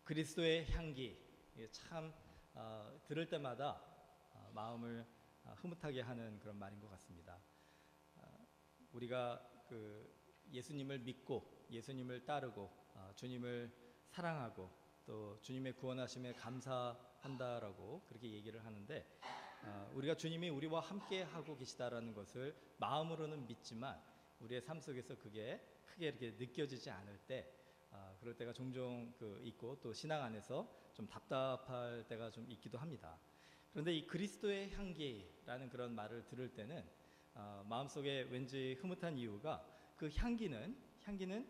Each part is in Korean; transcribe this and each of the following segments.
그리스도의 향기, 이게 참 들을 때마다 마음을 흐뭇하게 하는 그런 말인 것 같습니다. 우리가 예수님을 믿고 예수님을 따르고 주님을 사랑하고 또 주님의 구원하심에 감사한다라고 그렇게 얘기를 하는데, 우리가 주님이 우리와 함께 하고 계시다라는 것을 마음으로는 믿지만 우리의 삶 속에서 그게 크게 이렇게 느껴지지 않을 때, 그럴 때가 종종 있고, 또 신앙 안에서 좀 답답할 때가 좀 있기도 합니다. 그런데 이 그리스도의 향기라는 그런 말을 들을 때는 마음속에 왠지 흐뭇한 이유가, 그 향기는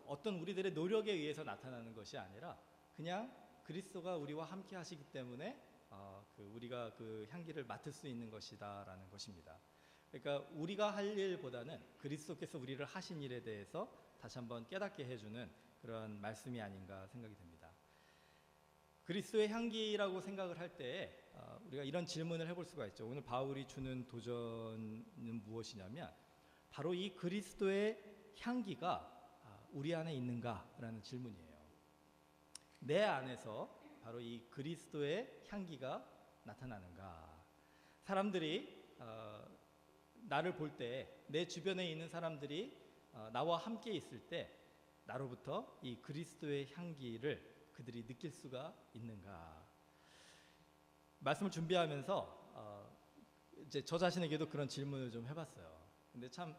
어떤 우리들의 노력에 의해서 나타나는 것이 아니라 그냥 그리스도가 우리와 함께 하시기 때문에 우리가 그 향기를 맡을 수 있는 것이다라는 것입니다. 그러니까 우리가 할 일보다는 그리스도께서 우리를 하신 일에 대해서 다시 한번 깨닫게 해주는 그런 말씀이 아닌가 생각이 됩니다. 그리스도의 향기라고 생각을 할 때 우리가 이런 질문을 해볼 수가 있죠. 오늘 바울이 주는 도전은 무엇이냐면, 바로 이 그리스도의 향기가 우리 안에 있는가라는 질문이에요. 내 안에서 바로 이 그리스도의 향기가 나타나는가? 사람들이 나를 볼 때, 내 주변에 있는 사람들이 나와 함께 있을 때 나로부터 이 그리스도의 향기를 그들이 느낄 수가 있는가? 말씀을 준비하면서 이제 저 자신에게도 그런 질문을 좀 해봤어요. 근데 참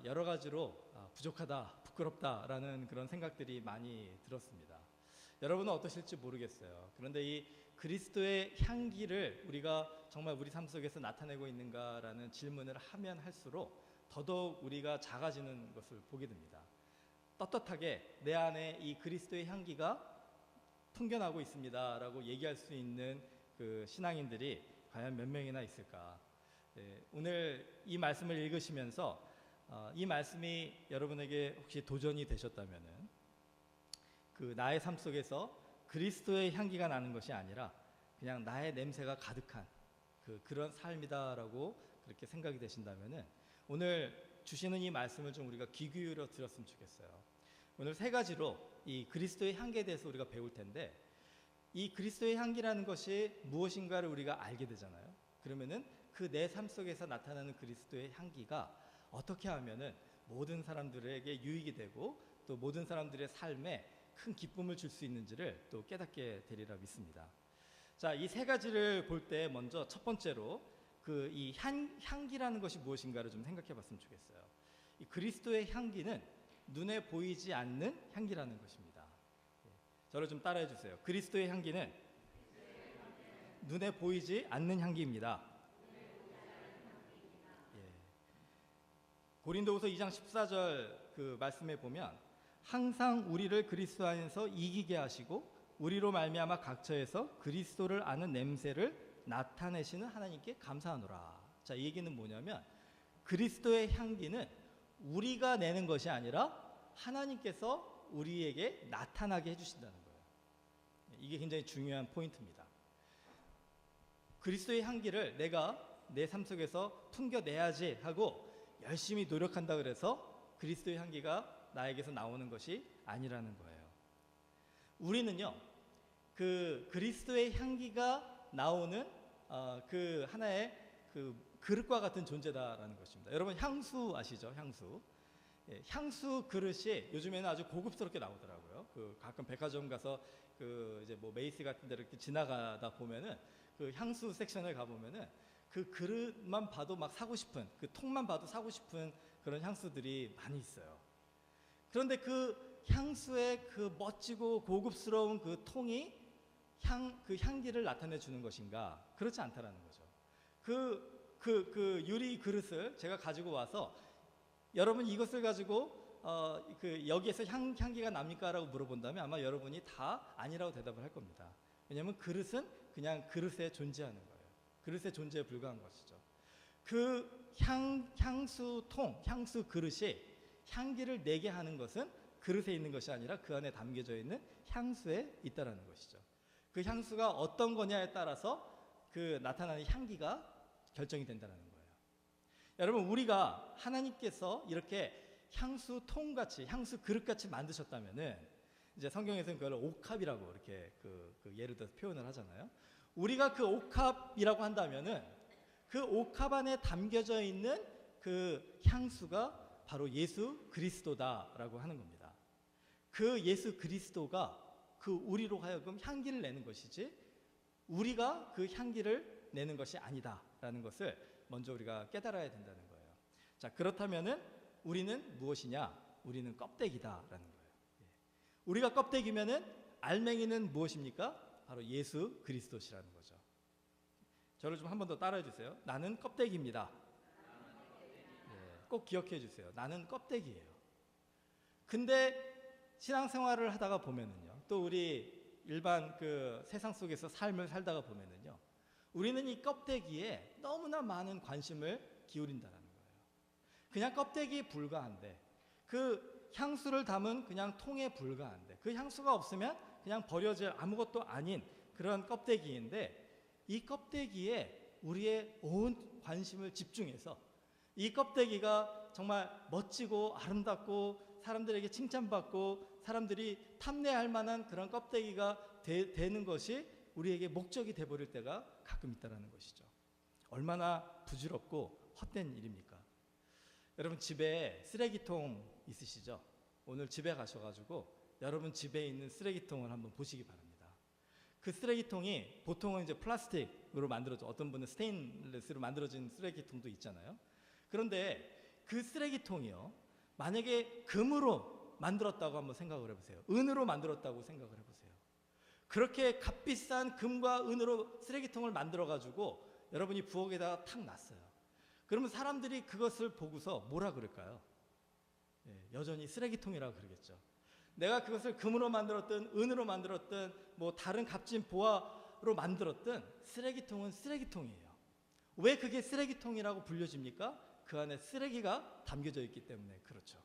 여러 가지로 부족하다, 부끄럽다라는 그런 생각들이 많이 들었습니다. 여러분은 어떠실지 모르겠어요. 그런데 이 그리스도의 향기를 우리가 정말 우리 삶 속에서 나타내고 있는가라는 질문을 하면 할수록 더더욱 우리가 작아지는 것을 보게 됩니다. 떳떳하게 내 안에 이 그리스도의 향기가 풍겨나고 있습니다라고 얘기할 수 있는 그 신앙인들이 과연 몇 명이나 있을까? 오늘 이 말씀을 읽으시면서 이 말씀이 여러분에게 혹시 도전이 되셨다면은, 나의 삶 속에서 그리스도의 향기가 나는 것이 아니라 그냥 나의 냄새가 가득한 그런 삶이다라고 그렇게 생각이 되신다면은, 오늘 주시는 이 말씀을 좀 우리가 귀 기울여 들었으면 좋겠어요. 오늘 세 가지로 이 그리스도의 향기에 대해서 우리가 배울 텐데, 이 그리스도의 향기라는 것이 무엇인가를 우리가 알게 되잖아요. 그러면은 그 내 삶 속에서 나타나는 그리스도의 향기가 어떻게 하면은 모든 사람들에게 유익이 되고 또 모든 사람들의 삶에 큰 기쁨을 줄 수 있는지를 또 깨닫게 되리라 믿습니다. 자, 이 세 가지를 볼 때 먼저 첫 번째로 이 향기라는 것이 무엇인가를 좀 생각해 봤으면 좋겠어요. 이 그리스도의 향기는 눈에 보이지 않는 향기라는 것입니다. 저를 좀 따라해 주세요. 그리스도의 향기는 눈에 보이지 않는 향기입니다. 고린도후서 2장 14절 그 말씀에 보면, 항상 우리를 그리스도 안에서 이기게 하시고 우리로 말미암아 각처에서 그리스도를 아는 냄새를 나타내시는 하나님께 감사하노라. 자, 이 얘기는 뭐냐면, 그리스도의 향기는 우리가 내는 것이 아니라 하나님께서 우리에게 나타나게 해주신다는 거예요. 이게 굉장히 중요한 포인트입니다. 그리스도의 향기를 내가 내 삶 속에서 풍겨내야지 하고 열심히 노력한다 그래서 그리스도의 향기가 나에게서 나오는 것이 아니라는 거예요. 우리는요, 그리스도의 향기가 나오는 하나의 그릇과 같은 존재다라는 것입니다. 여러분, 향수 아시죠? 향수. 향수 그릇이 요즘에는 아주 고급스럽게 나오더라고요. 가끔 백화점 가서 이제 뭐 메이스 같은 데 이렇게 지나가다 보면은 향수 섹션을 가보면은 그 그릇만 봐도 막 사고 싶은, 그 통만 봐도 사고 싶은 그런 향수들이 많이 있어요. 그런데 그 향수의 멋지고 고급스러운 그 통이 향기를 나타내 주는 것인가? 그렇지 않다라는 거죠. 유리 그릇을 제가 가지고 와서, 여러분 이것을 가지고 여기에서 향기가 납니까? 라고 물어본다면 아마 여러분이 다 아니라고 대답을 할 겁니다. 왜냐하면 그릇은 그냥 그릇에 존재하는 거예요. 그릇의 존재에 불과한 것이죠. 향수통, 향수 그릇이 향기를 내게 하는 것은 그릇에 있는 것이 아니라 그 안에 담겨져 있는 향수에 있다라는 것이죠. 그 향수가 어떤 거냐에 따라서 나타나는 향기가 결정이 된다는 거예요. 여러분, 우리가 하나님께서 이렇게 향수통같이, 향수 그릇같이 만드셨다면은 이제 성경에서는 그걸 옥합이라고 이렇게 그 예를 들어서 표현을 하잖아요. 우리가 그 옥합이라고 한다면은 그 옥합 안에 담겨져 있는 그 향수가 바로 예수 그리스도다라고 하는 겁니다. 그 예수 그리스도가 그 우리로 하여금 향기를 내는 것이지 우리가 그 향기를 내는 것이 아니다라는 것을 먼저 우리가 깨달아야 된다는 거예요. 자, 그렇다면은 우리는 무엇이냐? 우리는 껍데기다라는 거예요. 우리가 껍데기면은 알맹이는 무엇입니까? 바로 예수 그리스도시라는 거죠. 저를 좀 한 번 더 따라해 주세요. 나는 껍데기입니다. 꼭 기억해 주세요. 나는 껍데기예요. 근데 신앙생활을 하다가 보면은요, 또 우리 일반 그 세상 속에서 삶을 살다가 보면은요, 우리는 이 껍데기에 너무나 많은 관심을 기울인다는 거예요. 그냥 껍데기에 불과한데, 그 향수를 담은 그냥 통에 불과한데, 그 향수가 없으면 그냥 버려질 아무것도 아닌 그런 껍데기인데, 이 껍데기에 우리의 온 관심을 집중해서 이 껍데기가 정말 멋지고 아름답고 사람들에게 칭찬받고 사람들이 탐내할 만한 그런 껍데기가 되는 것이 우리에게 목적이 돼버릴 때가 가끔 있다는 것이죠. 얼마나 부질없고 헛된 일입니까? 여러분 집에 쓰레기통 있으시죠? 오늘 집에 가셔가지고 여러분 집에 있는 쓰레기통을 한번 보시기 바랍니다. 그 쓰레기통이 보통은 이제 플라스틱으로 만들어져, 어떤 분은 스테인리스로 만들어진 쓰레기통도 있잖아요. 그런데 그 쓰레기통이요, 만약에 금으로 만들었다고 한번 생각을 해보세요. 은으로 만들었다고 생각을 해보세요. 그렇게 값비싼 금과 은으로 쓰레기통을 만들어가지고 여러분이 부엌에다가 탁 놨어요. 그러면 사람들이 그것을 보고서 뭐라 그럴까요? 여전히 쓰레기통이라고 그러겠죠. 내가 그것을 금으로 만들었든 은으로 만들었든 뭐 다른 값진 보화로 만들었든 쓰레기통은 쓰레기통이에요. 왜 그게 쓰레기통이라고 불려집니까? 그 안에 쓰레기가 담겨져 있기 때문에 그렇죠.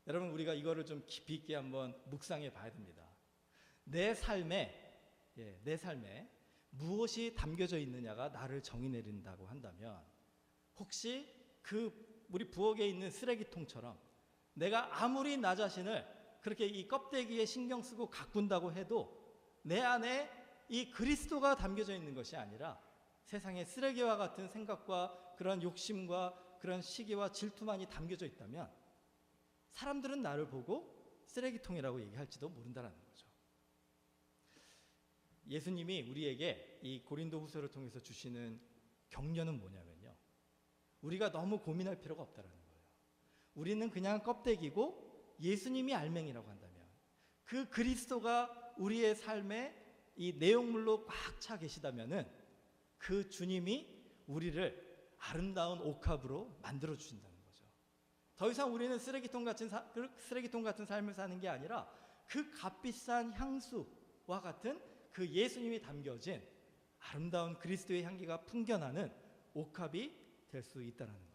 여러분 우리가 이거를 좀 깊이 있게 한번 묵상해 봐야 됩니다. 내 삶에 무엇이 담겨져 있느냐가 나를 정의 내린다고 한다면 혹시 그 우리 부엌에 있는 쓰레기통처럼 내가 아무리 나 자신을 그렇게 이 껍데기에 신경 쓰고 가꾼다고 해도 내 안에 이 그리스도가 담겨져 있는 것이 아니라 세상의 쓰레기와 같은 생각과 그런 욕심과 그런 시기와 질투만이 담겨져 있다면 사람들은 나를 보고 쓰레기통이라고 얘기할지도 모른다는 거죠. 예수님이 우리에게 이 고린도 후서를 통해서 주시는 격려는 뭐냐면요, 우리가 너무 고민할 필요가 없다는 거예요. 우리는 그냥 껍데기고 예수님이 알맹이라고 한다면 그 그리스도가 우리의 삶에 이 내용물로 꽉 차 계시다면은 그 주님이 우리를 아름다운 옥합으로 만들어 주신다는 거죠. 더 이상 우리는 쓰레기통 같은 삶을 사는 게 아니라 그 값비싼 향수와 같은 그 예수님이 담겨진 아름다운 그리스도의 향기가 풍겨나는 옥합이 될 수 있다는 거예요.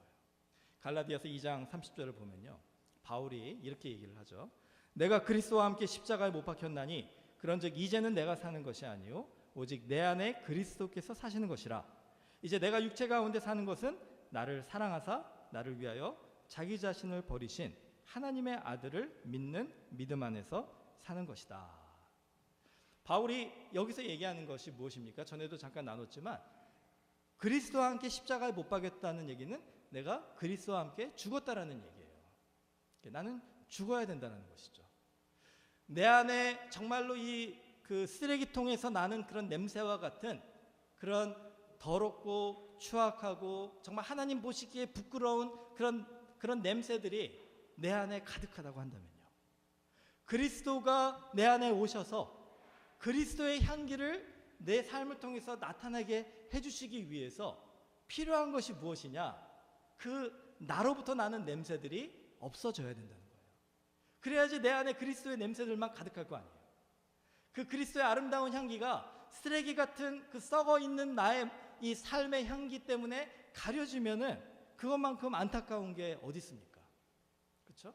갈라디아서 2장 30절을 보면요, 바울이 이렇게 얘기를 하죠. 내가 그리스도와 함께 십자가에 못 박혔나니 그런즉 이제는 내가 사는 것이 아니요 오직 내 안에 그리스도께서 사시는 것이라. 이제 내가 육체 가운데 사는 것은 나를 사랑하사 나를 위하여 자기 자신을 버리신 하나님의 아들을 믿는 믿음 안에서 사는 것이다. 바울이 여기서 얘기하는 것이 무엇입니까? 전에도 잠깐 나눴지만 그리스도와 함께 십자가에 못 박였다는 얘기는 내가 그리스도와 함께 죽었다라는 얘기예요. 나는 죽어야 된다는 것이죠. 내 안에 정말로 이 그 쓰레기통에서 나는 그런 냄새와 같은 그런 더럽고 추악하고 정말 하나님 보시기에 부끄러운 그런 냄새들이 내 안에 가득하다고 한다면요, 그리스도가 내 안에 오셔서 그리스도의 향기를 내 삶을 통해서 나타나게 해주시기 위해서 필요한 것이 무엇이냐? 그 나로부터 나는 냄새들이 없어져야 된다는 거예요. 그래야지 내 안에 그리스도의 냄새들만 가득할 거 아니에요. 그 그리스도의 아름다운 향기가 쓰레기 같은 그 썩어 있는 나의 이 삶의 향기 때문에 가려지면은 그것만큼 안타까운 게 어디 있습니까? 그렇죠?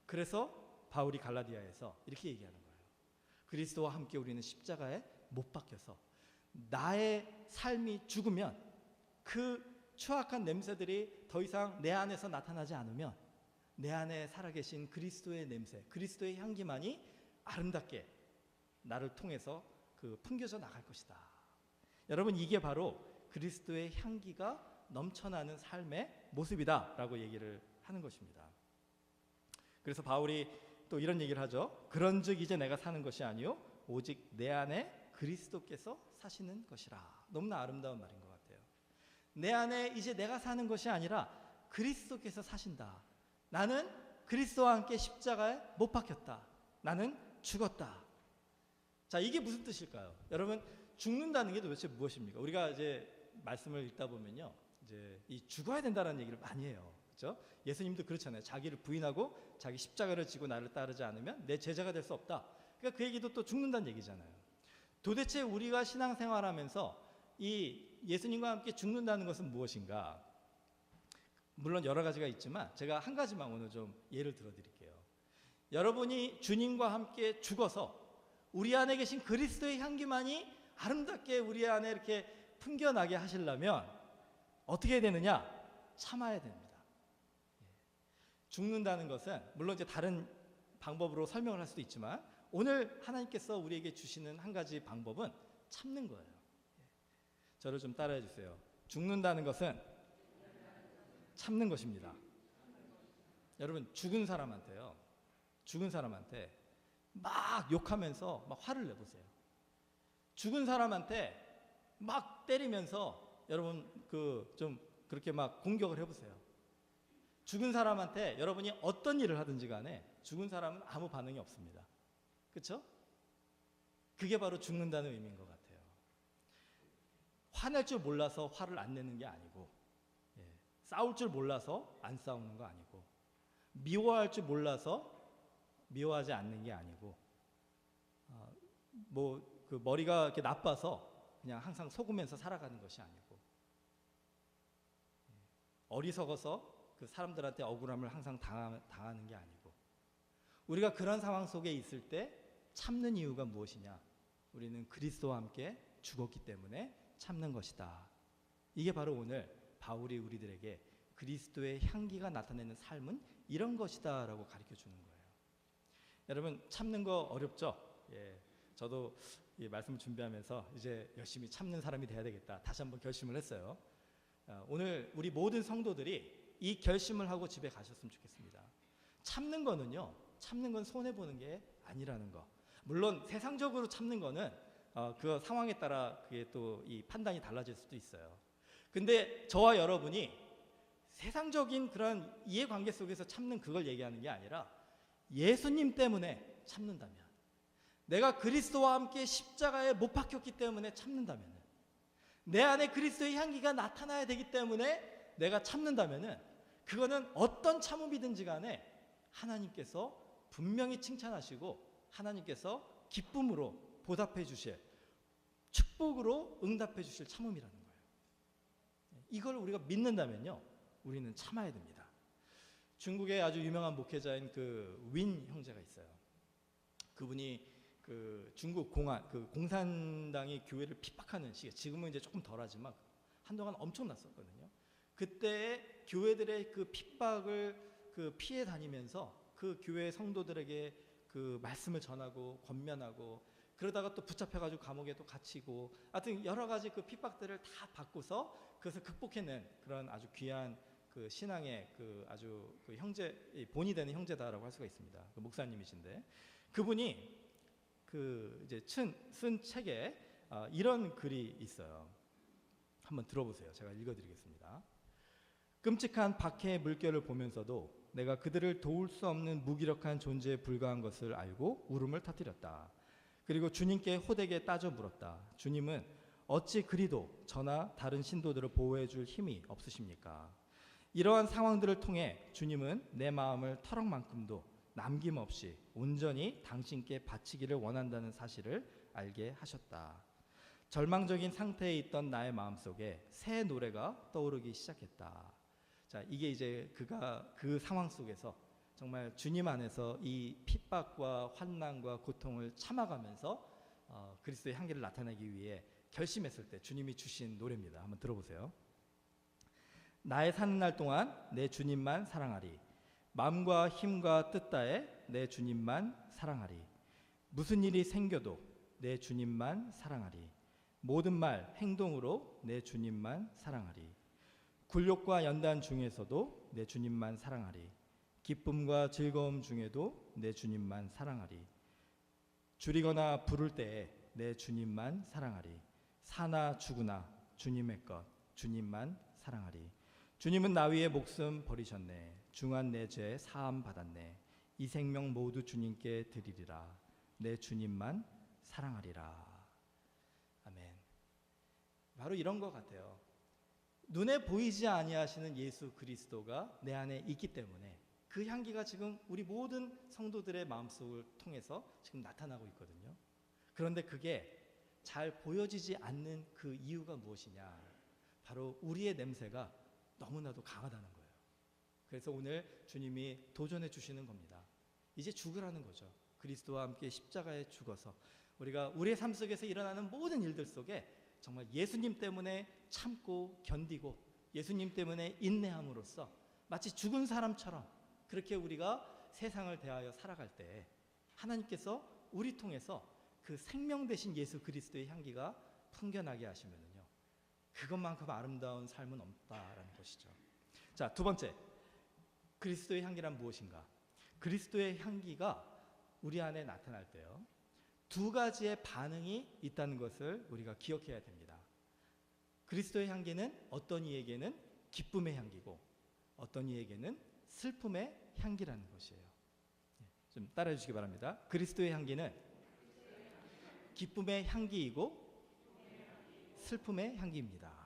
그래서 바울이 갈라디아에서 이렇게 얘기하는 거예요. 그리스도와 함께 우리는 십자가에 못 박혀서 나의 삶이 죽으면 그 추악한 냄새들이 더 이상 내 안에서 나타나지 않으면 내 안에 살아계신 그리스도의 냄새, 그리스도의 향기만이 아름답게 나를 통해서 풍겨져 나갈 것이다. 여러분, 이게 바로 그리스도의 향기가 넘쳐나는 삶의 모습이다라고 얘기를 하는 것입니다. 그래서 바울이 또 이런 얘기를 하죠. 그런즉 이제 내가 사는 것이 아니요 오직 내 안에 그리스도께서 사시는 것이라. 너무나 아름다운 말인 것 같아요. 내 안에 이제 내가 사는 것이 아니라 그리스도께서 사신다. 나는 그리스도와 함께 십자가에 못 박혔다. 나는 죽었다. 자, 이게 무슨 뜻일까요? 여러분, 죽는다는 게 도대체 무엇입니까? 우리가 이제 말씀을 읽다 보면요, 이제 이 죽어야 된다는 얘기를 많이 해요. 그렇죠? 예수님도 그렇잖아요. 자기를 부인하고 자기 십자가를 지고 나를 따르지 않으면 내 제자가 될 수 없다. 그러니까 그 얘기도 또 죽는다는 얘기잖아요. 도대체 우리가 신앙생활하면서 이 예수님과 함께 죽는다는 것은 무엇인가? 물론 여러 가지가 있지만 제가 한 가지만 오늘 좀 예를 들어 드릴게요. 여러분이 주님과 함께 죽어서 우리 안에 계신 그리스도의 향기만이 아름답게 우리 안에 이렇게 풍겨나게 하시려면 어떻게 해야 되느냐? 참아야 됩니다. 죽는다는 것은 물론 이제 다른 방법으로 설명을 할 수도 있지만 오늘 하나님께서 우리에게 주시는 한 가지 방법은 참는 거예요. 저를 좀 따라해 주세요. 죽는다는 것은 참는 것입니다. 여러분, 죽은 사람한테 막 욕하면서 막 화를 내보세요. 죽은 사람한테 막 때리면서 여러분 좀 그렇게 막 공격을 해보세요. 죽은 사람한테 여러분이 어떤 일을 하든지 간에 죽은 사람은 아무 반응이 없습니다. 그렇죠? 그게 바로 죽는다는 의미인 것 같아요. 화낼 줄 몰라서 화를 안 내는 게 아니고, 싸울 줄 몰라서 안 싸우는 거 아니고, 미워할 줄 몰라서 미워하지 않는 게 아니고, 머리가 이렇게 나빠서 그냥 항상 속으면서 살아가는 것이 아니고, 어리석어서 그 사람들한테 억울함을 항상 당하는 게 아니고, 우리가 그런 상황 속에 있을 때 참는 이유가 무엇이냐? 우리는 그리스도와 함께 죽었기 때문에 참는 것이다. 이게 바로 오늘 바울이 우리들에게 그리스도의 향기가 나타내는 삶은 이런 것이다 라고 가르쳐 주는 거예요. 여러분, 참는 거 어렵죠? 저도 이 말씀을 준비하면서 이제 열심히 참는 사람이 돼야 되겠다 다시 한번 결심을 했어요. 오늘 우리 모든 성도들이 이 결심을 하고 집에 가셨으면 좋겠습니다. 참는 건 손해보는 게 아니라는 거. 물론 세상적으로 참는 거는 그 상황에 따라 그게 또 이 판단이 달라질 수도 있어요. 근데 저와 여러분이 세상적인 그런 이해관계 속에서 참는 그걸 얘기하는 게 아니라 예수님 때문에 참는다면, 내가 그리스도와 함께 십자가에 못 박혔기 때문에 참는다면, 내 안에 그리스도의 향기가 나타나야 되기 때문에 내가 참는다면, 그거는 어떤 참음이든지 간에 하나님께서 분명히 칭찬하시고 하나님께서 기쁨으로 보답해 주실, 축복으로 응답해 주실 참음이라는 거예요. 이걸 우리가 믿는다면요, 우리는 참아야 됩니다. 중국의 아주 유명한 목회자인 그 윈 형제가 있어요. 그분이 그 중국 공산당이 교회를 핍박하는 시기에, 지금은 이제 조금 덜하지만 한동안 엄청났었거든요. 그때 교회들의 그 핍박을 피해 다니면서 그 교회 성도들에게 그 말씀을 전하고 권면하고, 그러다가 또 붙잡혀가지고 감옥에 또 갇히고, 하여튼 여러 가지 그 핍박들을 다 받고서 그것을 극복해낸 그런 아주 귀한 그 신앙의 그 아주 그 형제, 본이 되는 형제다라고 할 수가 있습니다. 그 목사님이신데, 그분이 그 이제 쓴 책에 이런 글이 있어요. 한번 들어보세요. 제가 읽어드리겠습니다. 끔찍한 박해의 물결을 보면서도 내가 그들을 도울 수 없는 무기력한 존재에 불과한 것을 알고 울음을 터뜨렸다. 그리고 주님께 호되게 따져 물었다. 주님은 어찌 그리도 저나 다른 신도들을 보호해 줄 힘이 없으십니까? 이러한 상황들을 통해 주님은 내 마음을 터럭만큼도 남김없이 온전히 당신께 바치기를 원한다는 사실을 알게 하셨다. 절망적인 상태에 있던 나의 마음속에 새 노래가 떠오르기 시작했다. 자, 이게 이제 그가 그 상황 속에서 정말 주님 안에서 이 핍박과 환난과 고통을 참아가면서 그리스도의 향기를 나타내기 위해 결심했을 때 주님이 주신 노래입니다. 한번 들어보세요. 나의 사는 날 동안 내 주님만 사랑하리. 마음과 힘과 뜻 다해 내 주님만 사랑하리. 무슨 일이 생겨도 내 주님만 사랑하리. 모든 말 행동으로 내 주님만 사랑하리. 굴욕과 연단 중에서도 내 주님만 사랑하리. 기쁨과 즐거움 중에도 내 주님만 사랑하리. 줄이거나 부를 때에 내 주님만 사랑하리. 사나 죽으나 주님의 것 주님만 사랑하리. 주님은 나 위에 목숨 버리셨네. 중한 내 죄 사함 받았네. 이 생명 모두 주님께 드리리라. 내 주님만 사랑하리라. 아멘. 바로 이런 것 같아요. 눈에 보이지 아니하시는 예수 그리스도가 내 안에 있기 때문에 그 향기가 지금 우리 모든 성도들의 마음속을 통해서 지금 나타나고 있거든요. 그런데 그게 잘 보여지지 않는 그 이유가 무엇이냐? 바로 우리의 냄새가 너무나도 강하다는 거예요. 그래서 오늘 주님이 도전해 주시는 겁니다. 이제 죽으라는 거죠. 그리스도와 함께 십자가에 죽어서 우리가 우리의 삶 속에서 일어나는 모든 일들 속에 정말 예수님 때문에 참고 견디고 예수님 때문에 인내함으로써 마치 죽은 사람처럼 그렇게 우리가 세상을 대하여 살아갈 때 하나님께서 우리 통해서 그 생명 되신 예수 그리스도의 향기가 풍겨나게 하시면요, 그것만큼 아름다운 삶은 없다라는 것이죠. 자, 두 번째, 그리스도의 향기란 무엇인가? 그리스도의 향기가 우리 안에 나타날 때요, 두 가지의 반응이 있다는 것을 우리가 기억해야 됩니다. 그리스도의 향기는 어떤 이에게는 기쁨의 향기고 어떤 이에게는 슬픔의 향기라는 것이에요. 좀 따라해 주시기 바랍니다. 그리스도의 향기는 기쁨의 향기이고 슬픔의 향기입니다.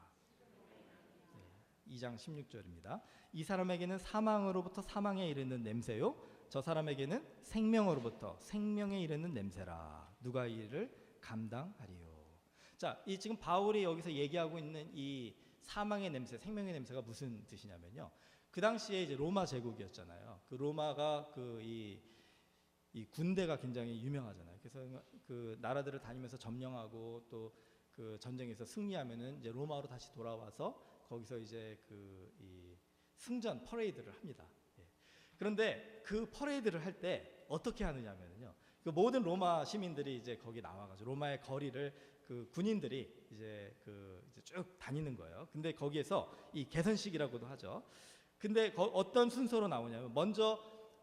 2장 16절입니다. 이 사람에게는 사망으로부터 사망에 이르는 냄새요, 저 사람에게는 생명으로부터 생명에 이르는 냄새라. 누가 이 일을 감당하리요. 자, 이 지금 바울이 여기서 얘기하고 있는 이 사망의 냄새, 생명의 냄새가 무슨 뜻이냐면요, 그 당시에 이제 로마 제국이었잖아요. 그 로마가 이 군대가 굉장히 유명하잖아요. 그래서 그 나라들을 다니면서 점령하고 또 그 전쟁에서 승리하면은 이제 로마로 다시 돌아와서 거기서 이제 이 승전 퍼레이드를 합니다. 예. 그런데 그 퍼레이드를 할 때 어떻게 하느냐면요, 그 모든 로마 시민들이 이제 거기 나와가지고 로마의 거리를 그 군인들이 이제 이제 쭉 다니는 거예요. 근데 거기에서 이 개선식이라고도 하죠. 근데 어떤 순서로 나오냐면 먼저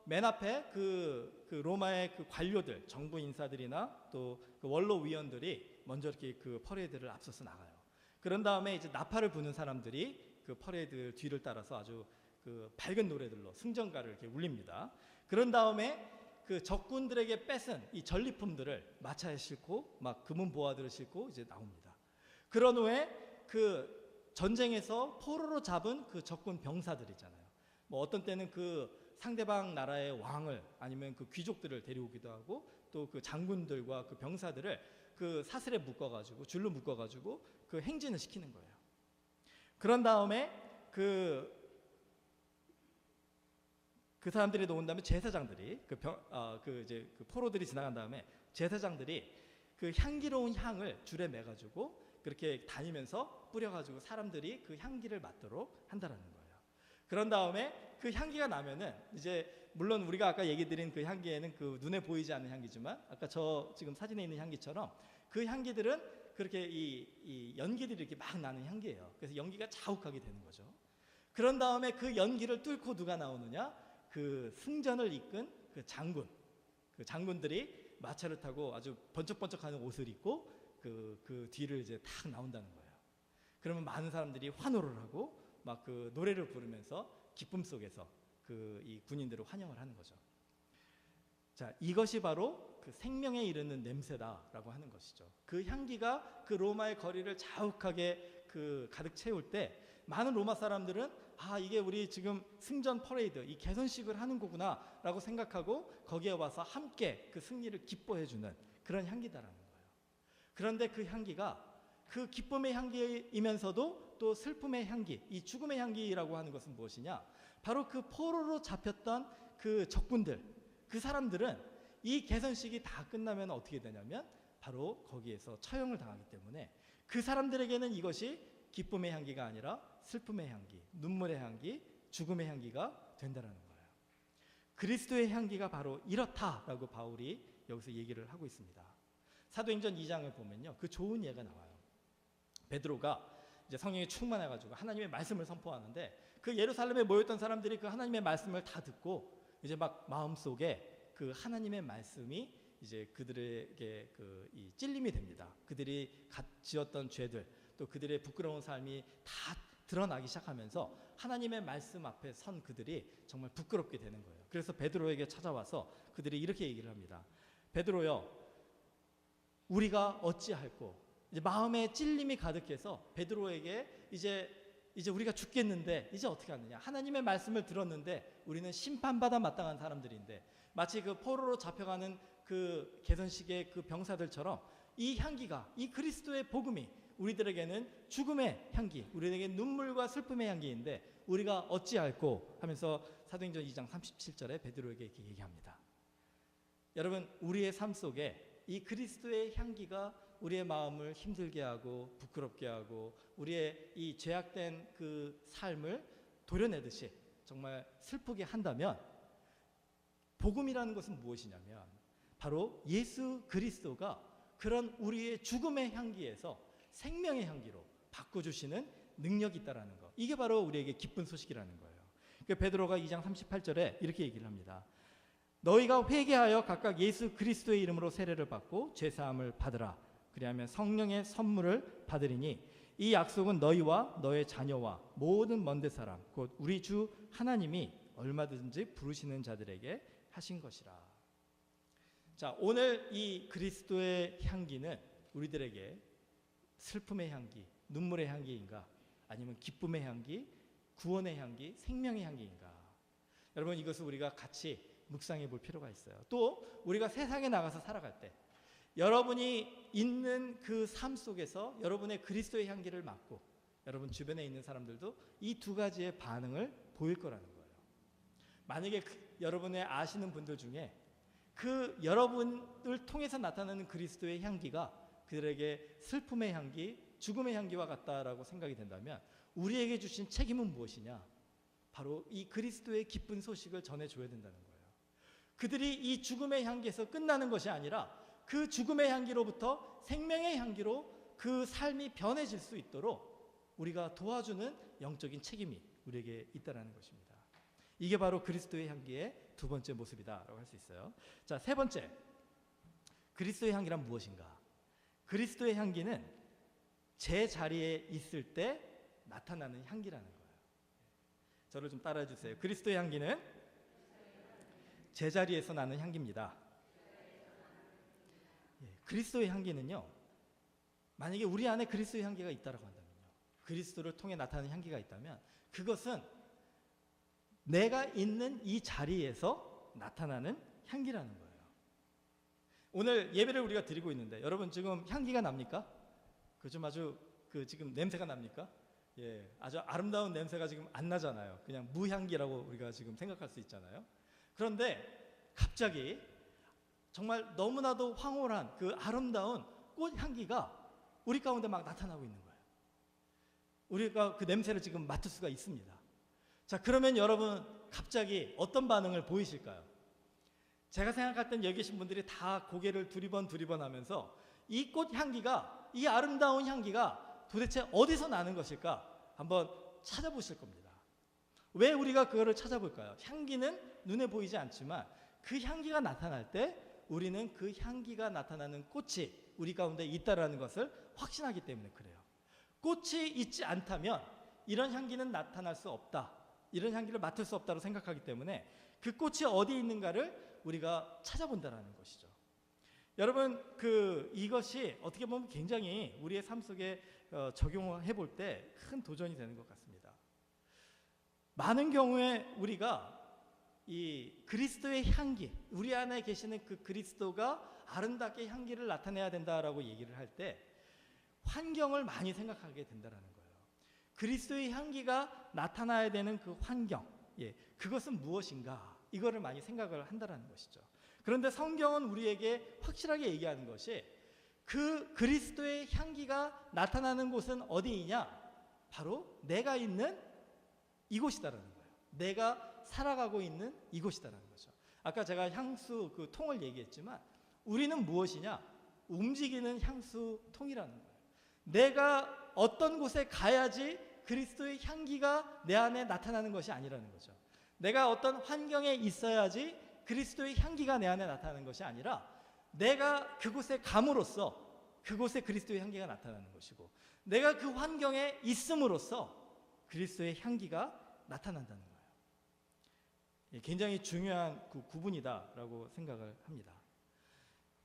맨 앞에 그 로마의 그 관료들, 정부 인사들이나 또 그 원로 위원들이 먼저 이렇게 그 퍼레이드를 앞서서 나가요. 그런 다음에 이제 나팔을 부는 사람들이 그 퍼레이드 뒤를 따라서 아주 그 밝은 노래들로 승전가를 이렇게 울립니다. 그런 다음에 그 적군들에게 뺏은 이 전리품들을 마차에 싣고 막 금은 보화들을 싣고 이제 나옵니다. 그런 후에 그 전쟁에서 포로로 잡은 그 적군 병사들 있잖아요. 뭐 어떤 때는 그 상대방 나라의 왕을 아니면 그 귀족들을 데려오기도 하고 또 그 장군들과 그 병사들을 그 사슬에 묶어가지고 줄로 묶어가지고 그 행진을 시키는 거예요. 그런 다음에 그 사람들이 놓은 다음에 제사장들이 이제 그 포로들이 지나간 다음에 제사장들이 그 향기로운 향을 줄에 매가지고 그렇게 다니면서 뿌려가지고 사람들이 그 향기를 맡도록 한다라는 거예요. 그런 다음에 그 향기가 나면은 이제 물론 우리가 아까 얘기 드린 그 향기에는 그 눈에 보이지 않는 향기지만 아까 저 지금 사진에 있는 향기처럼 그 향기들은 그렇게 이 연기들이 이렇게 막 나는 향기예요. 그래서 연기가 자욱하게 되는 거죠. 그런 다음에 그 연기를 뚫고 누가 나오느냐? 그 승전을 이끈 그 장군들이 마차를 타고 아주 번쩍번쩍하는 옷을 입고 그 뒤를 이제 탁 나온다는 거예요. 그러면 많은 사람들이 환호를 하고 막 그 노래를 부르면서 기쁨 속에서 이 군인들을 환영을 하는 거죠. 자, 이것이 바로 그 생명에 이르는 냄새다라고 하는 것이죠. 그 향기가 그 로마의 거리를 자욱하게 가득 채울 때 많은 로마 사람들은 이게 우리 지금 승전 퍼레이드, 이 개선식을 하는 거구나라고 생각하고 거기에 와서 함께 그 승리를 기뻐해주는 그런 향기다라는 거예요. 그런데 그 향기가 그 기쁨의 향기이면서도 또 슬픔의 향기, 이 죽음의 향기라고 하는 것은 무엇이냐? 바로 그 포로로 잡혔던 그 적군들, 그 사람들은 이 개선식이 다 끝나면 어떻게 되냐면 바로 거기에서 처형을 당하기 때문에 그 사람들에게는 이것이 기쁨의 향기가 아니라 슬픔의 향기, 눈물의 향기, 죽음의 향기가 된다는 거예요. 그리스도의 향기가 바로 이렇다라고 바울이 여기서 얘기를 하고 있습니다. 사도행전 2장을 보면요, 그 좋은 예가 나와요. 베드로가 이제 성령에 충만해가지고 하나님의 말씀을 선포하는데, 그 예루살렘에 모였던 사람들이 그 하나님의 말씀을 다 듣고 이제 막 마음속에 그 하나님의 말씀이 이제 그들에게 이 찔림이 됩니다. 그들이 지었던 죄들, 또 그들의 부끄러운 삶이 다 드러나기 시작하면서 하나님의 말씀 앞에 선 그들이 정말 부끄럽게 되는 거예요. 그래서 베드로에게 찾아와서 그들이 이렇게 얘기를 합니다. 베드로여, 우리가 어찌할꼬? 이제 마음에 찔림이 가득해서 베드로에게 이제 우리가 죽겠는데 이제 어떻게 하느냐? 하나님의 말씀을 들었는데 우리는 심판받아 마땅한 사람들인데, 마치 그 포로로 잡혀가는 그 개선식의 그 병사들처럼 이 향기가, 이 그리스도의 복음이 우리들에게는 죽음의 향기, 우리에게 눈물과 슬픔의 향기인데 우리가 어찌할꼬 하면서 사도행전 2장 37절에 베드로에게 이렇게 얘기합니다. 여러분, 우리의 삶 속에 이 그리스도의 향기가 우리의 마음을 힘들게 하고 부끄럽게 하고 우리의 이 죄악된 그 삶을 도려내듯이 정말 슬프게 한다면, 복음이라는 것은 무엇이냐면 바로 예수 그리스도가 그런 우리의 죽음의 향기에서 생명의 향기로 바꿔주시는 능력이 있다라는 것, 이게 바로 우리에게 기쁜 소식이라는 거예요. 베드로가 2장 38절에 이렇게 얘기를 합니다. 너희가 회개하여 각각 예수 그리스도의 이름으로 세례를 받고 죄사함을 받으라. 그리하면 성령의 선물을 받으리니 이 약속은 너희와 너의 자녀와 모든 먼데 사람 곧 우리 주 하나님이 얼마든지 부르시는 자들에게 하신 것이라. 자, 오늘 이 그리스도의 향기는 우리들에게 슬픔의 향기, 눈물의 향기인가, 아니면 기쁨의 향기, 구원의 향기, 생명의 향기인가? 여러분, 이것을 우리가 같이 묵상해 볼 필요가 있어요. 또 우리가 세상에 나가서 살아갈 때 여러분이 있는 그 삶 속에서 여러분의 그리스도의 향기를 맡고 여러분 주변에 있는 사람들도 이 두 가지의 반응을 보일 거라는 거예요. 만약에 여러분의 아시는 분들 중에 그 여러분을 통해서 나타나는 그리스도의 향기가 그들에게 슬픔의 향기, 죽음의 향기와 같다라고 생각이 된다면 우리에게 주신 책임은 무엇이냐? 바로 이 그리스도의 기쁜 소식을 전해줘야 된다는 거예요. 그들이 이 죽음의 향기에서 끝나는 것이 아니라 그 죽음의 향기로부터 생명의 향기로 그 삶이 변해질 수 있도록 우리가 도와주는 영적인 책임이 우리에게 있다는 것입니다. 이게 바로 그리스도의 향기의 두 번째 모습이다라고 할 수 있어요. 자, 세 번째, 그리스도의 향기란 무엇인가? 그리스도의 향기는 제 자리에 있을 때 나타나는 향기라는 거예요. 저를 좀 따라해 주세요. 그리스도의 향기는 제 자리에서 나는 향기입니다. 그리스도의 향기는요, 만약에 우리 안에 그리스도의 향기가 있다라고 한다면요, 그리스도를 통해 나타나는 향기가 있다면 그것은 내가 있는 이 자리에서 나타나는 향기라는 거예요. 오늘 예배를 우리가 드리고 있는데 여러분 지금 향기가 납니까? 좀 아주 지금 냄새가 납니까? 예, 아주 아름다운 냄새가 지금 안 나잖아요. 그냥 무향기라고 우리가 지금 생각할 수 있잖아요. 그런데 갑자기 정말 너무나도 황홀한 그 아름다운 꽃향기가 우리 가운데 막 나타나고 있는 거예요. 우리가 그 냄새를 지금 맡을 수가 있습니다. 자, 그러면 여러분 갑자기 어떤 반응을 보이실까요? 제가 생각할 땐 여기 계신 분들이 다 고개를 두리번 하면서 이 꽃향기가, 이 아름다운 향기가 도대체 어디서 나는 것일까 한번 찾아보실 겁니다. 왜 우리가 그거를 찾아볼까요? 향기는 눈에 보이지 않지만 그 향기가 나타날 때 우리는 그 향기가 나타나는 꽃이 우리 가운데 있다라는 것을 확신하기 때문에 그래요. 꽃이 있지 않다면 이런 향기는 나타날 수 없다, 이런 향기를 맡을 수 없다고 생각하기 때문에 그 꽃이 어디 있는가를 우리가 찾아본다라는 것이죠. 여러분, 이것이 어떻게 보면 굉장히 우리의 삶 속에 적용해 볼 때 큰 도전이 되는 것 같습니다. 많은 경우에 우리가 이 그리스도의 향기, 우리 안에 계시는 그 그리스도가 아름답게 향기를 나타내야 된다라고 얘기를 할 때 환경을 많이 생각하게 된다라는 거예요. 그리스도의 향기가 나타나야 되는 그 환경, 그것은 무엇인가? 이거를 많이 생각을 한다라는 것이죠. 그런데 성경은 우리에게 확실하게 얘기하는 것이 그 그리스도의 향기가 나타나는 곳은 어디이냐? 바로 내가 있는 이곳이다라는 거예요. 내가 살아가고 있는 이곳이다라는 거죠. 아까 제가 향수 그 통을 얘기했지만 우리는 무엇이냐? 움직이는 향수 통이라는 거예요. 내가 어떤 곳에 가야지 그리스도의 향기가 내 안에 나타나는 것이 아니라는 거죠. 내가 어떤 환경에 있어야지 그리스도의 향기가 내 안에 나타나는 것이 아니라 내가 그곳에 감으로써 그곳에 그리스도의 향기가 나타나는 것이고, 내가 그 환경에 있음으로써 그리스도의 향기가 나타난다는 거예요. 굉장히 중요한 그 구분이다라고 생각을 합니다.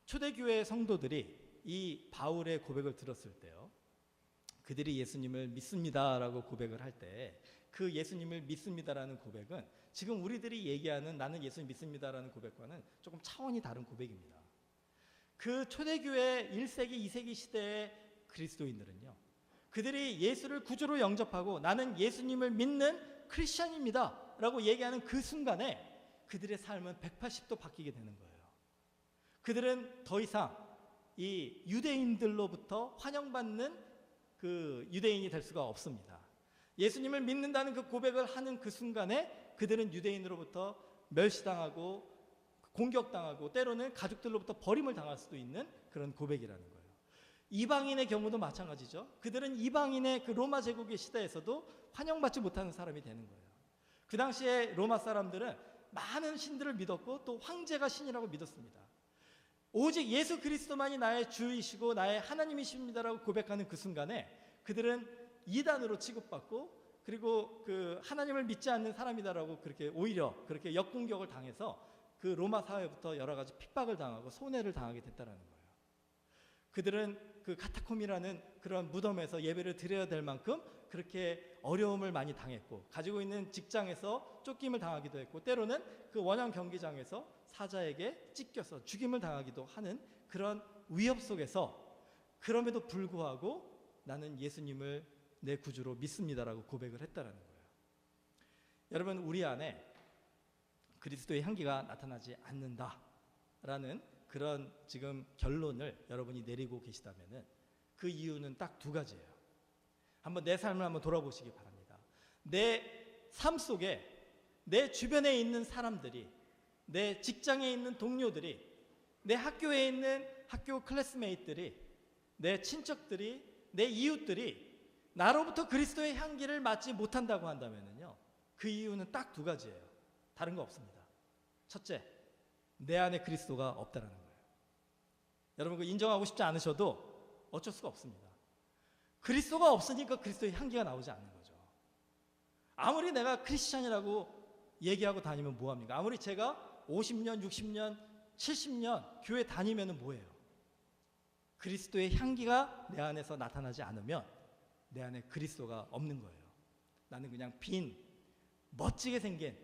초대교회 성도들이 이 바울의 고백을 들었을 때요, 그들이 예수님을 믿습니다라고 고백을 할 때 그 예수님을 믿습니다라는 고백은 지금 우리들이 얘기하는 나는 예수님 믿습니다라는 고백과는 조금 차원이 다른 고백입니다. 그 초대교회 1세기, 2세기 시대의 그리스도인들은요, 그들이 예수를 구주로 영접하고 나는 예수님을 믿는 크리스찬입니다 라고 얘기하는 그 순간에 그들의 삶은 180도 바뀌게 되는 거예요. 그들은 더 이상 이 유대인들로부터 환영받는 그 유대인이 될 수가 없습니다. 예수님을 믿는다는 그 고백을 하는 그 순간에 그들은 유대인으로부터 멸시당하고 공격당하고 때로는 가족들로부터 버림을 당할 수도 있는 그런 고백이라는 거예요. 이방인의 경우도 마찬가지죠. 그들은 이방인의 그 로마 제국의 시대에서도 환영받지 못하는 사람이 되는 거예요. 그 당시에 로마 사람들은 많은 신들을 믿었고 또 황제가 신이라고 믿었습니다. 오직 예수 그리스도만이 나의 주이시고 나의 하나님이십니다라고 고백하는 그 순간에 그들은 이단으로 취급받고, 그리고 그 하나님을 믿지 않는 사람이다라고 그렇게 오히려 그렇게 역공격을 당해서 그 로마 사회부터 여러 가지 핍박을 당하고 손해를 당하게 됐다는 거예요. 그들은 그 카타콤이라는 그런 무덤에서 예배를 드려야 될 만큼 그렇게 어려움을 많이 당했고, 가지고 있는 직장에서 쫓김을 당하기도 했고, 때로는 그 원형 경기장에서 사자에게 찢겨서 죽임을 당하기도 하는 그런 위협 속에서 그럼에도 불구하고 나는 예수님을 내 구주로 믿습니다라고 고백을 했다는 거예요. 여러분, 우리 안에 그리스도의 향기가 나타나지 않는다라는 그런 지금 결론을 여러분이 내리고 계시다면은 그 이유는 딱 두 가지예요. 한번 내 삶을 한번 돌아보시기 바랍니다. 내 삶 속에 내 주변에 있는 사람들이, 내 직장에 있는 동료들이, 내 학교에 있는 학교 클래스메이트들이, 내 친척들이, 내 이웃들이 나로부터 그리스도의 향기를 맡지 못한다고 한다면요, 그 이유는 딱 두 가지예요. 다른 거 없습니다. 첫째, 내 안에 그리스도가 없다라는 거예요. 여러분, 그 인정하고 싶지 않으셔도 어쩔 수가 없습니다. 그리스도가 없으니까 그리스도의 향기가 나오지 않는 거죠. 아무리 내가 크리스찬이라고 얘기하고 다니면 뭐합니까? 아무리 제가 50년, 60년, 70년 교회 다니면 뭐예요? 그리스도의 향기가 내 안에서 나타나지 않으면 내 안에 그리스도가 없는 거예요. 나는 그냥 빈, 멋지게 생긴,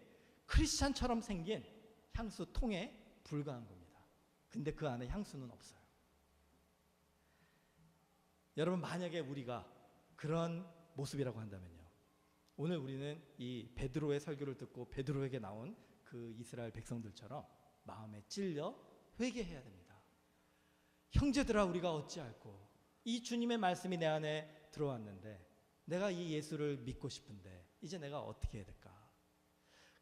크리스찬처럼 생긴 향수 통에 불과한 겁니다. 근데 그 안에 향수는 없어요. 여러분, 만약에 우리가 그런 모습이라고 한다면요, 오늘 우리는 이 베드로의 설교를 듣고 베드로에게 나온 그 이스라엘 백성들처럼 마음에 찔려 회개해야 됩니다. 형제들아, 우리가 어찌할꼬? 이 주님의 말씀이 내 안에 들어왔는데 내가 이 예수를 믿고 싶은데 이제 내가 어떻게 해야 될까?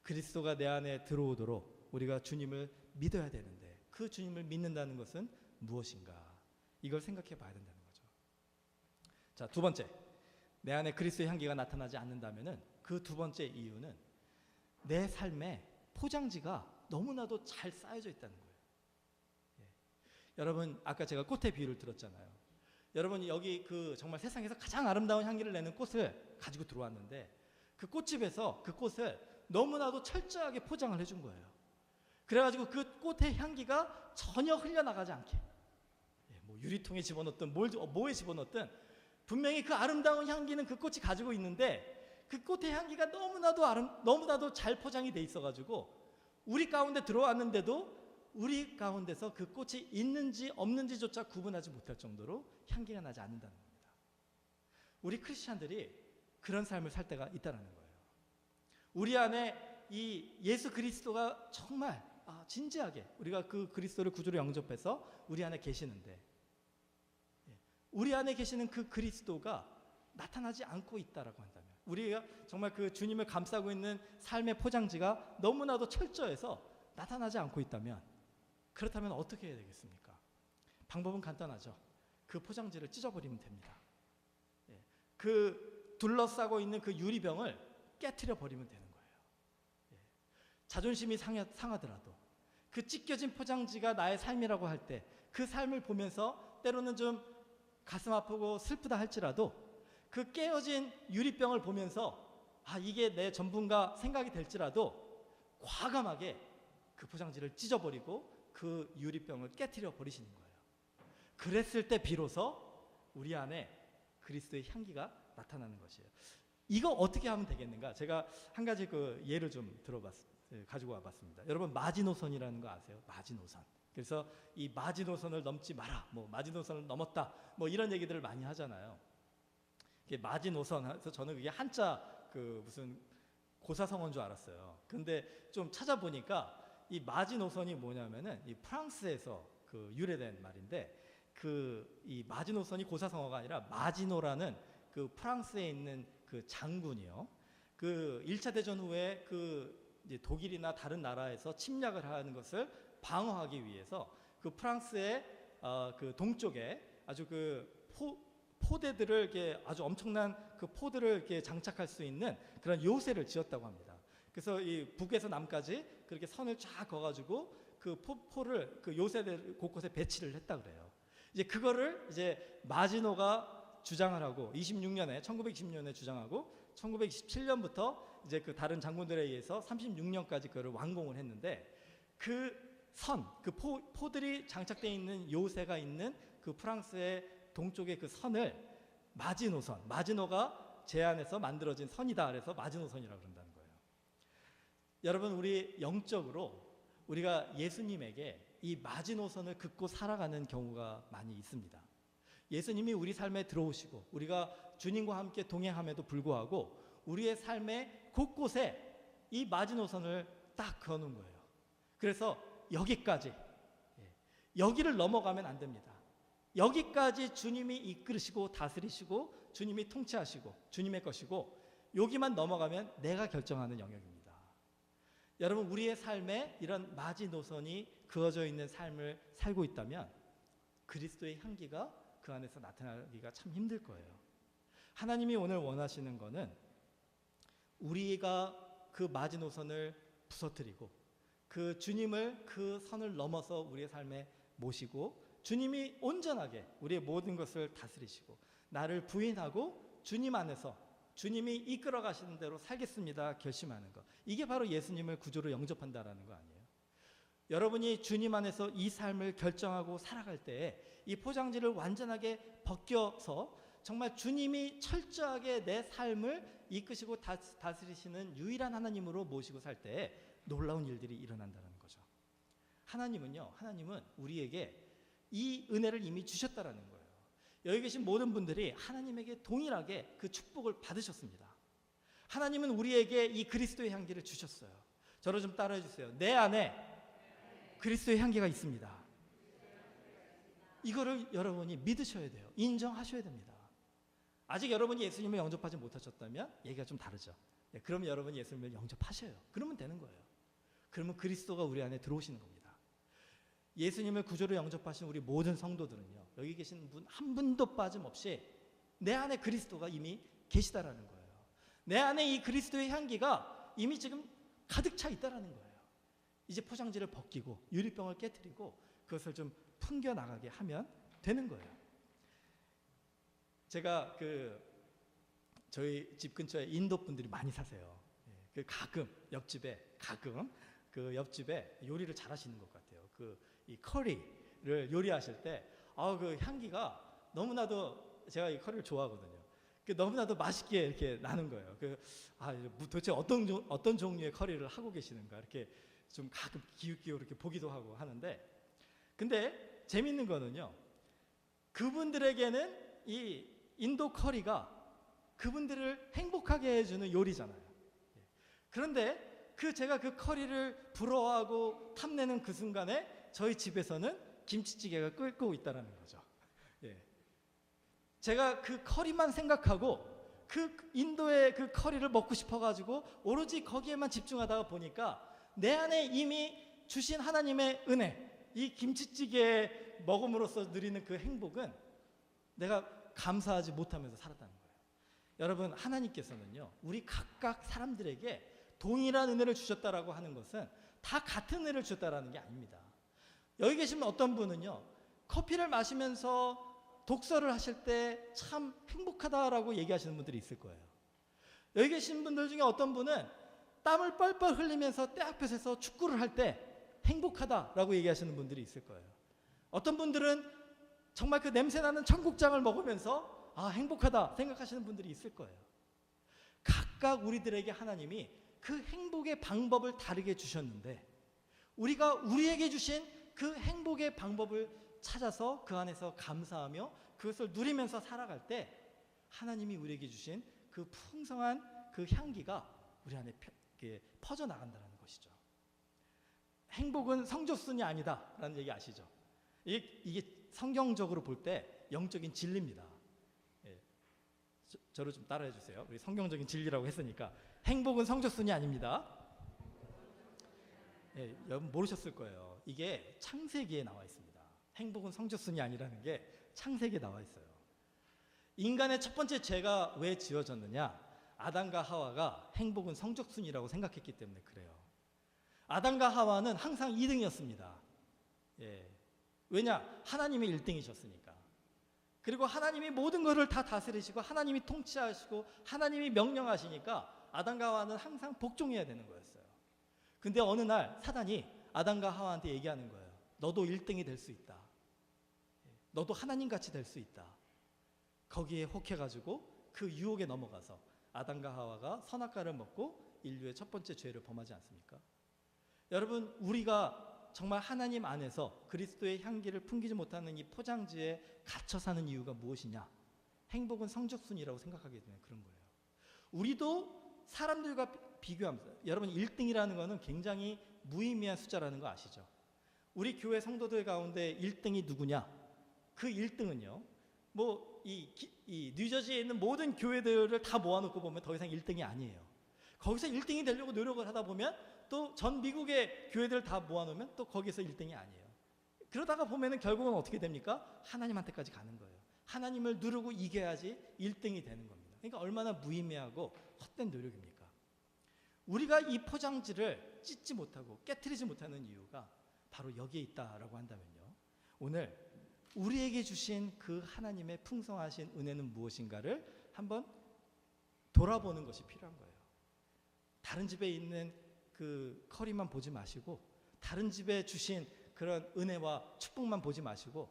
그리스도가 내 안에 들어오도록 우리가 주님을 믿어야 되는데 그 주님을 믿는다는 것은 무엇인가? 이걸 생각해 봐야 된다는 거죠. 자, 두 번째, 내 안에 그리스도의 향기가 나타나지 않는다면은 그 두 번째 이유는 내 삶에 포장지가 너무나도 잘 쌓여져 있다는 거예요. 예. 여러분, 아까 제가 꽃의 비유를 들었잖아요. 여러분, 여기 그 정말 세상에서 가장 아름다운 향기를 내는 꽃을 가지고 들어왔는데 그 꽃집에서 그 꽃을 너무나도 철저하게 포장을 해준 거예요. 그래가지고 그 꽃의 향기가 전혀 흘려나가지 않게, 뭐 유리통에 집어넣든 뭐에 집어넣든 분명히 그 아름다운 향기는 그 꽃이 가지고 있는데 그 꽃의 향기가 너무나도 잘 포장이 돼 있어가지고 우리 가운데 들어왔는데도 우리 가운데서 그 꽃이 있는지 없는지조차 구분하지 못할 정도로 향기가 나지 않는다는 겁니다. 우리 크리스찬들이 그런 삶을 살 때가 있다는 거예요. 우리 안에 이 예수 그리스도가 정말 진지하게 우리가 그 그리스도를 구주로 영접해서 우리 안에 계시는데 우리 안에 계시는 그 그리스도가 나타나지 않고 있다라고 한다면, 우리가 정말 그 주님을 감싸고 있는 삶의 포장지가 너무나도 철저해서 나타나지 않고 있다면, 그렇다면 어떻게 해야 되겠습니까? 방법은 간단하죠. 그 포장지를 찢어버리면 됩니다. 그 둘러싸고 있는 그 유리병을 깨트려 버리면 되는 거예요. 자존심이 상하더라도 그 찢겨진 포장지가 나의 삶이라고 할 때, 그 삶을 보면서 때로는 좀 가슴 아프고 슬프다 할지라도 그 깨어진 유리병을 보면서 이게 내 전부인가 생각이 될지라도 과감하게 그 포장지를 찢어버리고 그 유리병을 깨트려 버리시는 거예요. 그랬을 때 비로소 우리 안에 그리스도의 향기가 나타나는 것이에요. 이거 어떻게 하면 되겠는가? 제가 한 가지 그 예를 좀 가지고 와봤습니다. 여러분, 마지노선이라는 거 아세요? 마지노선. 그래서 이 마지노선을 넘지 마라, 마지노선을 넘었다, 이런 얘기들을 많이 하잖아요. 마지노선 해서 저는 그게 한자 무슨 고사성어인 줄 알았어요. 근데 좀 찾아보니까 이 마지노선이 뭐냐면은 이 프랑스에서 유래된 말인데, 이 마지노선이 고사성어가 아니라 마지노라는 그 프랑스에 있는 그 장군이요. 1차 대전 후에 이제 독일이나 다른 나라에서 침략을 하는 것을 방어하기 위해서 그 프랑스의 그 동쪽에 아주 포대들을 이렇게 아주 엄청난 그 포들을 이렇게 장착할 수 있는 그런 요새를 지었다고 합니다. 그래서 이 북에서 남까지 그렇게 선을 쫙 그어가지고 그 포를 그 요새들 곳곳에 배치를 했다 그래요. 이제 그거를 이제 마지노가 주장을 하고 1920년에 주장하고 1927년부터 이제 그 다른 장군들에 의해서 36년까지 그거를 완공을 했는데, 포들이 장착되어 있는 요새가 있는 그 프랑스의 동쪽의 그 선을 마지노가 제안해서 만들어진 선이다, 그래서 마지노선이라고 그런다는 거예요. 여러분, 우리 영적으로 우리가 예수님에게 이 마지노선을 긋고 살아가는 경우가 많이 있습니다. 예수님이 우리 삶에 들어오시고 우리가 주님과 함께 동행함에도 불구하고 우리의 삶의 곳곳에 이 마지노선을 딱 그어놓은 거예요. 그래서 여기를 넘어가면 안 됩니다. 여기까지 주님이 이끌으시고 다스리시고 주님이 통치하시고 주님의 것이고, 여기만 넘어가면 내가 결정하는 영역입니다. 여러분, 우리의 삶에 이런 마지노선이 그어져 있는 삶을 살고 있다면 그리스도의 향기가 그 안에서 나타나기가 참 힘들 거예요. 하나님이 오늘 원하시는 거는 우리가 그 마지노선을 부서뜨리고 그 주님을 그 선을 넘어서 우리의 삶에 모시고 주님이 온전하게 우리의 모든 것을 다스리시고 나를 부인하고 주님 안에서 주님이 이끌어 가시는 대로 살겠습니다 결심하는 것, 이게 바로 예수님을 구주로 영접한다라는 거 아니에요? 여러분이 주님 안에서 이 삶을 결정하고 살아갈 때에 이 포장지를 완전하게 벗겨서 정말 주님이 철저하게 내 삶을 이끄시고 다스리시는 유일한 하나님으로 모시고 살 때에 놀라운 일들이 일어난다는 거죠. 하나님은 우리에게 이 은혜를 이미 주셨다라는 거예요. 여기 계신 모든 분들이 하나님에게 동일하게 그 축복을 받으셨습니다. 하나님은 우리에게 이 그리스도의 향기를 주셨어요. 저를 좀 따라해 주세요. 내 안에 그리스도의 향기가 있습니다. 이거를 여러분이 믿으셔야 돼요. 인정하셔야 됩니다. 아직 여러분이 예수님을 영접하지 못하셨다면 얘기가 좀 다르죠. 그러면 여러분이 예수님을 영접하셔요. 그러면 되는 거예요. 그러면 그리스도가 우리 안에 들어오시는 겁니다. 예수님을 구주로 영접하신 우리 모든 성도들은요, 여기 계신 분 한 분도 빠짐없이 내 안에 그리스도가 이미 계시다라는 거예요. 내 안에 이 그리스도의 향기가 이미 지금 가득 차 있다라는 거예요. 이제 포장지를 벗기고 유리병을 깨트리고 그것을 좀 풍겨나가게 하면 되는 거예요. 제가 저희 집 근처에 인도 분들이 많이 사세요. 가끔 그 옆집에 요리를 잘하시는 것 같아요. 이 커리를 요리하실 때 그 향기가 너무나도, 제가 이 커리를 좋아하거든요. 너무나도 맛있게 이렇게 나는 거예요. 도대체 어떤 종류의 커리를 하고 계시는가 이렇게 좀 가끔 기웃기웃 이렇게 보기도 하고 하는데, 근데 재밌는 거는요, 그분들에게는 이 인도 커리가 그분들을 행복하게 해주는 요리잖아요. 그런데 제가 그 커리를 부러워하고 탐내는 그 순간에 저희 집에서는 김치찌개가 끓고 있다는 거죠. 제가 그 커리만 생각하고 그 인도의 그 커리를 먹고 싶어가지고 오로지 거기에만 집중하다가 보니까 내 안에 이미 주신 하나님의 은혜, 이 김치찌개 먹음으로써 누리는 그 행복은 내가 감사하지 못하면서 살았다는 거예요. 여러분, 하나님께서는요, 우리 각각 사람들에게 동일한 은혜를 주셨다라고 하는 것은 다 같은 은혜를 주셨다라는 게 아닙니다. 여기 계신 어떤 분은요, 커피를 마시면서 독서를 하실 때 참 행복하다라고 얘기하시는 분들이 있을 거예요. 여기 계신 분들 중에 어떤 분은 땀을 뻘뻘 흘리면서 때 앞에서 축구를 할 때 행복하다라고 얘기하시는 분들이 있을 거예요. 어떤 분들은 정말 그 냄새나는 청국장을 먹으면서 행복하다 생각하시는 분들이 있을 거예요. 각각 우리들에게 하나님이 그 행복의 방법을 다르게 주셨는데, 우리가 우리에게 주신 그 행복의 방법을 찾아서 그 안에서 감사하며 그것을 누리면서 살아갈 때 하나님이 우리에게 주신 그 풍성한 그 향기가 우리 안에 퍼져나간다는 것이죠. 행복은 성적순이 아니다라는 얘기 아시죠? 이게 성경적으로 볼 때 영적인 진리입니다. 저를 좀 따라해 주세요. 우리 성경적인 진리라고 했으니까 행복은 성적순이 아닙니다. 여러분 모르셨을 거예요. 이게 창세기에 나와 있습니다. 행복은 성적순이 아니라는 게 창세기에 나와 있어요. 인간의 첫 번째 죄가 왜 지어졌느냐? 아담과 하와가 행복은 성적순이라고 생각했기 때문에 그래요. 아담과 하와는 항상 2등이었습니다. 왜냐? 하나님이 1등이셨으니까. 그리고 하나님이 모든 것을 다 다스리시고 하나님이 통치하시고 하나님이 명령하시니까 아담과 하와는 항상 복종해야 되는 거였어요. 근데 어느 날 사단이 아담과 하와한테 얘기하는 거예요. 너도 1등이 될 수 있다. 너도 하나님같이 될 수 있다. 거기에 혹해가지고 그 유혹에 넘어가서 아담과 하와가 선악과를 먹고 인류의 첫 번째 죄를 범하지 않습니까? 여러분, 우리가 정말 하나님 안에서 그리스도의 향기를 풍기지 못하는 이 포장지에 갇혀 사는 이유가 무엇이냐? 행복은 성적순이라고 생각하게 되는 그런 거예요. 우리도 사람들과 비교하면서, 여러분 1등이라는 거는 굉장히 무의미한 숫자라는 거 아시죠? 우리 교회 성도들 가운데 1등이 누구냐? 그 1등은요, 이 뉴저지에 있는 모든 교회들을 다 모아놓고 보면 더 이상 1등이 아니에요. 거기서 1등이 되려고 노력을 하다 보면 또 전 미국의 교회들을 다 모아놓으면 또 거기서 1등이 아니에요. 그러다가 보면은 결국은 어떻게 됩니까? 하나님한테까지 가는 거예요. 하나님을 누르고 이겨야지 1등이 되는 겁니다. 그러니까 얼마나 무의미하고 헛된 노력입니까? 우리가 이 포장지를 찢지 못하고 깨트리지 못하는 이유가 바로 여기에 있다라고 한다면요, 오늘 우리에게 주신 그 하나님의 풍성하신 은혜는 무엇인가를 한번 돌아보는 것이 필요한 거예요. 다른 집에 있는 그 커리만 보지 마시고, 다른 집에 주신 그런 은혜와 축복만 보지 마시고,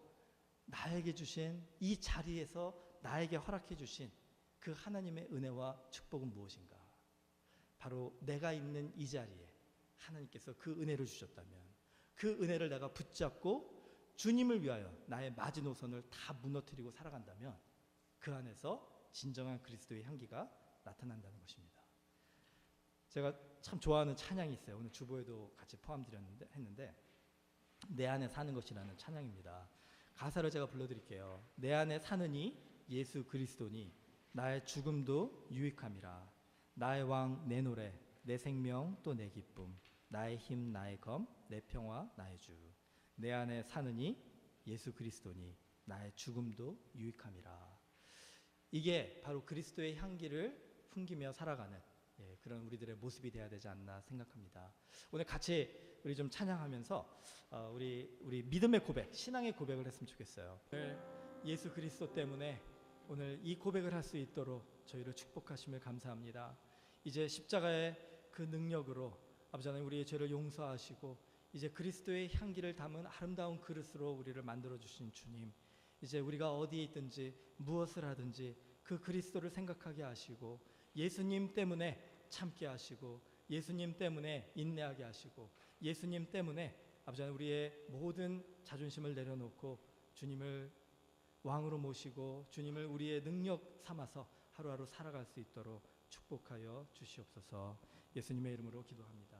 나에게 주신 이 자리에서 나에게 허락해 주신 그 하나님의 은혜와 축복은 무엇인가? 바로 내가 있는 이 자리에 하나님께서 그 은혜를 주셨다면 그 은혜를 내가 붙잡고 주님을 위하여 나의 마지노선을 다 무너뜨리고 살아간다면 그 안에서 진정한 그리스도의 향기가 나타난다는 것입니다. 제가 참 좋아하는 찬양이 있어요. 오늘 주보에도 같이 포함했는데 내 안에 사는 것이라는 찬양입니다. 가사를 제가 불러드릴게요. 내 안에 사느니 예수 그리스도니 나의 죽음도 유익함이라. 나의 왕 내 노래 내 생명 또 내 기쁨 나의 힘 나의 검 내 평화 나의 주. 내 안에 사느니 예수 그리스도니 나의 죽음도 유익함이라. 이게 바로 그리스도의 향기를 풍기며 살아가는 그런 우리들의 모습이 되어야 되지 않나 생각합니다. 오늘 같이 우리 좀 찬양하면서 우리 믿음의 고백, 신앙의 고백을 했으면 좋겠어요. 오늘 예수 그리스도 때문에 오늘 이 고백을 할 수 있도록 저희를 축복하심을 감사합니다. 이제 십자가의 그 능력으로 아버지 하나님 우리의 죄를 용서하시고 이제 그리스도의 향기를 담은 아름다운 그릇으로 우리를 만들어 주신 주님, 이제 우리가 어디에 있든지 무엇을 하든지 그 그리스도를 생각하게 하시고 예수님 때문에 참게 하시고 예수님 때문에 인내하게 하시고 예수님 때문에 아버지 하나님 우리의 모든 자존심을 내려놓고 주님을 왕으로 모시고 주님을 우리의 능력 삼아서 하루하루 살아갈 수 있도록 축복하여 주시옵소서. 예수님의 이름으로 기도합니다.